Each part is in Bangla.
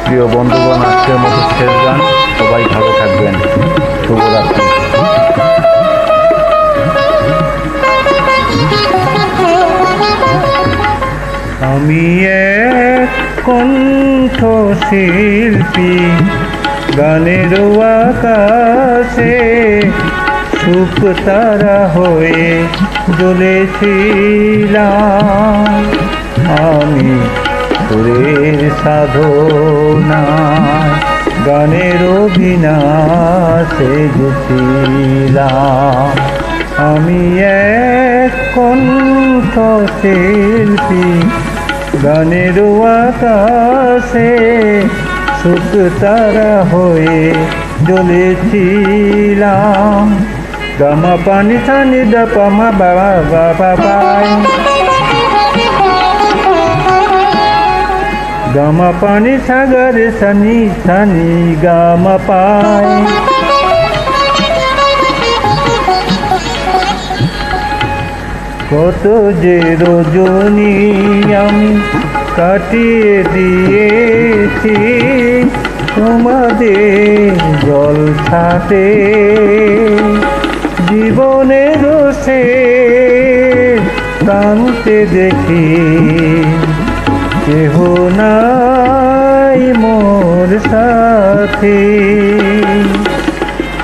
প্রিয় বন্ধুগণ, আজকের মতো শেষ গান। সবাই ভালো থাকবেন। শুভরাত্রি। আমি এক কণ্ঠশিল্পী, গানের আকাশে সুখ তারা হয়ে জ্বলেছিলাম। আমি সুরের সাধনায় গানের অভিনাশে গেছিলাম। আমি এক কণ্ঠশিল্পী, গানের আকাশে সুখ তারা হয়ে জ্বলেছিলাম। গামা পানি সানি দা পামা বাবা বাবা পাই, গামা পানি সাগরে সানি সানি গামা পাই। কত যে রজনী আমি কাটিয়ে দিয়েছি তোমাদের জলছাতে, জীবনের রোষে কাঁদতে দেখি কেহ নাই মোর সাথে।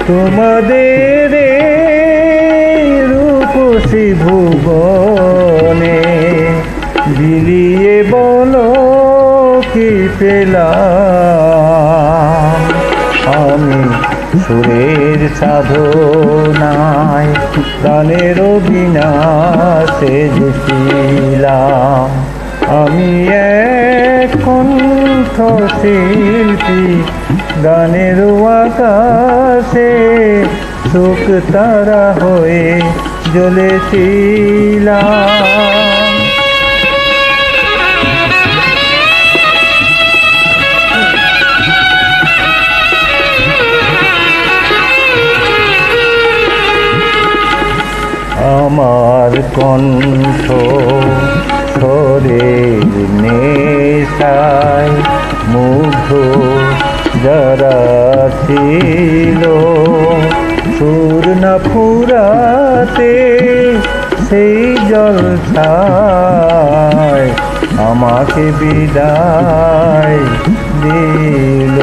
তোমাদের রূপসী ভুবনে বিলিয়ে বলো কি পেলাম। আমি সুরের সাধনায় গানের অভিনাশে গেছিলাম। আমি এক কণ্ঠশিল্পী, গানের আকাশে সুখ তারা হয়ে জ্বলেছিলাম। আমার কণ্ঠ স্বরের নেশায় মুগ্ধ যারা ছিল, সুর না ফুরাতে সেই জলছায় আমাকে বিদায় দিল।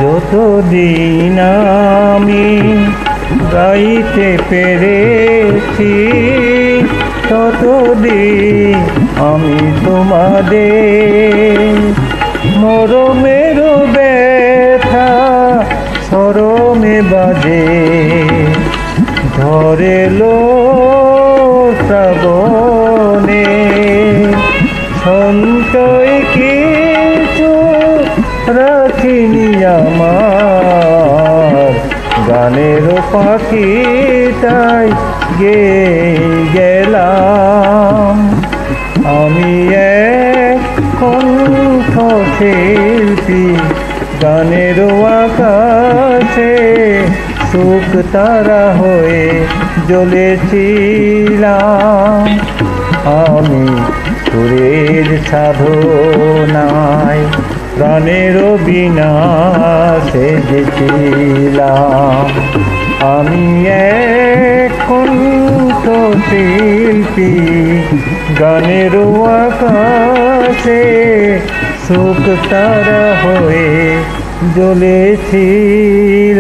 যতদিন আমি গাইতে পেরেছি, ততদিন আমি তোমাদের মরমের ব্যথা সরমে বাজে ধরেলো শ্রাবণে। সঞ্চয় কিছু রাখিনি আমার, গানের পাখিটাই গে গেলাম। আমি এক কণ্ঠশিল্পী, গানের আকাশে সুখ তারা হয়ে জ্বলেছিলাম। আমি সুরের সাধনায় গানের অভিনাশে গেছিলাম। আমি এক কণ্ঠশিল্পী, গানের আকাশে সুখ তারা হয়ে জ্বলেছিলাম।